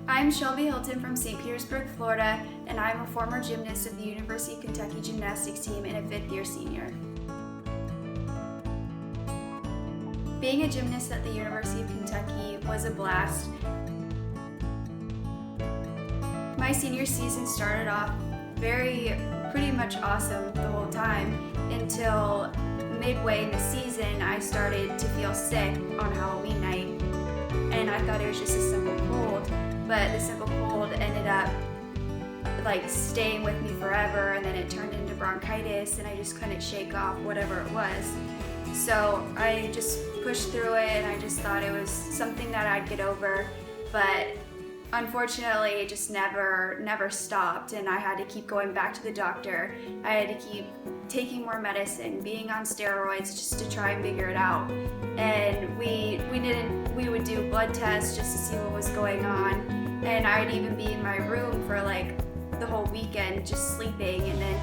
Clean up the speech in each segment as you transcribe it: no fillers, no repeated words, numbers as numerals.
I'm Shelby Hilton from St. Petersburg, Florida, and I'm a former gymnast of the University of Kentucky gymnastics team and a fifth-year senior. Being a gymnast at the University of Kentucky was a blast. My senior season started off pretty much awesome the whole time until midway in the season I started to feel sick on Halloween night, and I thought it was just a simple cold, but the simple cold ended up staying with me forever, and then it turned into bronchitis and I just couldn't shake off whatever it was. So I just pushed through it and I just thought it was something that I'd get over, but unfortunately it just never stopped, and I had to keep going back to the doctor. I had to keep taking more medicine, being on steroids just to try and figure it out. And we would do blood tests just to see what was going on, and I would even be in my room for the whole weekend just sleeping. And then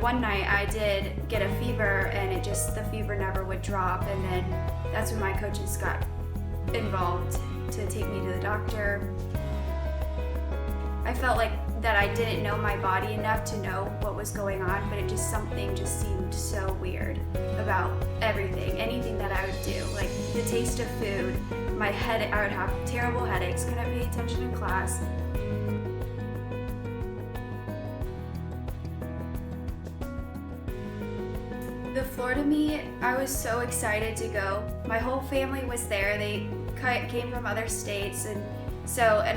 one night I did get a fever, and the fever never would drop, and then that's when my coaches got involved to take me to the doctor. I felt like that I didn't know my body enough to know what was going on, but something just seemed so weird about everything, anything that I would do. Like the taste of food, I would have terrible headaches, couldn't pay attention in class. The Florida meet, I was so excited to go. My whole family was there. They came from other states, and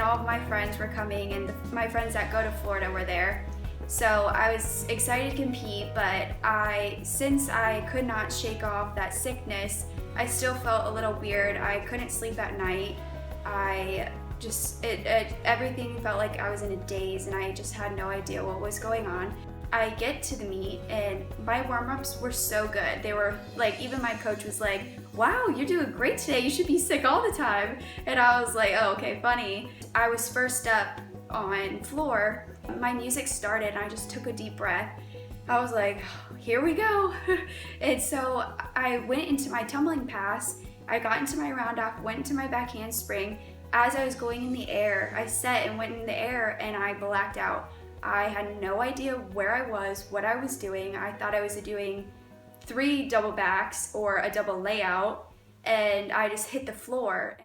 all of my friends were coming, and my friends that go to Florida were there. So I was excited to compete, but since I could not shake off that sickness, I still felt a little weird. I couldn't sleep at night. Everything felt like I was in a daze, and I just had no idea what was going on. I get to the meet, and my warm-ups were so good. They were even my coach was like, "Wow, you're doing great today. You should be sick all the time." And I was like, "Oh, okay, funny." I was first up on floor. My music started, and I just took a deep breath. I was like, "Here we go." And so I went into my tumbling pass. I got into my round-off, went into my back handspring. As I was going in the air, I set and went in the air, and I blacked out. I had no idea where I was, what I was doing. I thought I was doing 3 double backs or a double layout, and I just hit the floor.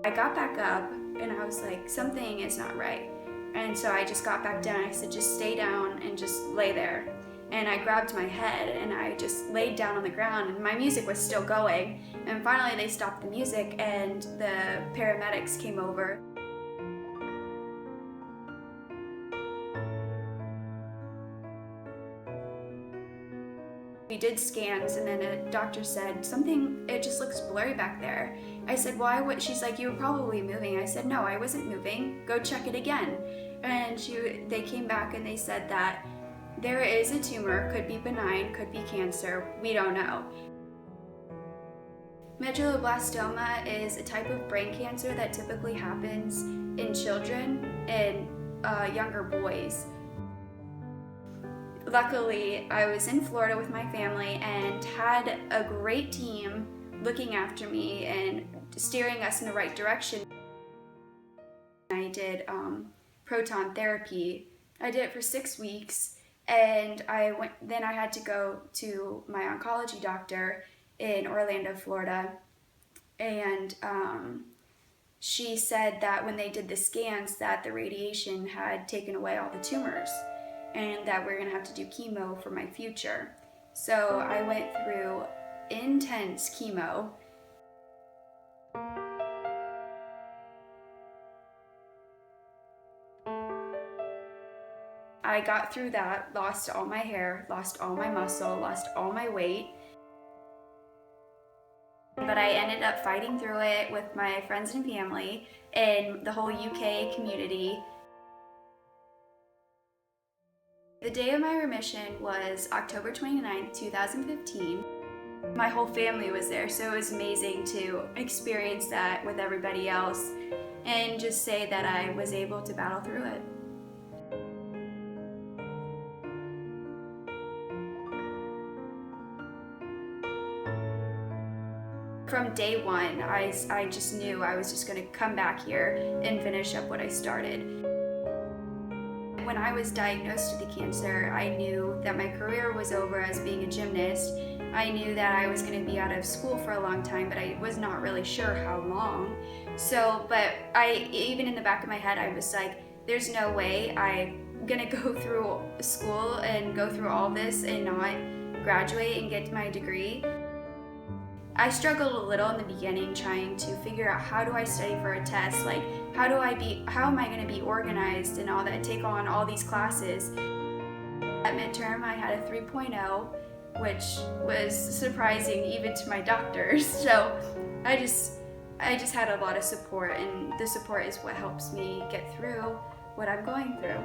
I got back up, and I was like, something is not right. And so I just got back down. I said, just stay down and just lay there. And I grabbed my head, and I just laid down on the ground, and my music was still going. And finally they stopped the music, and the paramedics came over. We did scans, and then a doctor said, it just looks blurry back there. I said, why? What? She's like, you were probably moving. I said, no, I wasn't moving. Go check it again. And they came back and they said that there is a tumor, could be benign, could be cancer, we don't know. Medulloblastoma is a type of brain cancer that typically happens in children and younger boys. Luckily, I was in Florida with my family and had a great team looking after me and steering us in the right direction. I did proton therapy. I did it for 6 weeks, and then I had to go to my oncology doctor in Orlando, Florida, and she said that when they did the scans that the radiation had taken away all the tumors, and that we're gonna have to do chemo for my future. So I went through intense chemo. I got through that, lost all my hair, lost all my muscle, lost all my weight. But I ended up fighting through it with my friends and family and the whole UK community. The day of my remission was October 29th, 2015. My whole family was there, so it was amazing to experience that with everybody else and just say that I was able to battle through it. From day one, I just knew I was just going to come back here and finish up what I started. When I was diagnosed with the cancer, I knew that my career was over as being a gymnast. I knew that I was going to be out of school for a long time, but I was not really sure how long. But even in the back of my head, I was like, there's no way I'm going to go through school and go through all this and not graduate and get my degree. I struggled a little in the beginning trying to figure out, how do I study for a test? Like, how am I going to be organized and all that, take on all these classes? At midterm, I had a 3.0, which was surprising even to my doctors. So I just had a lot of support, and the support is what helps me get through what I'm going through.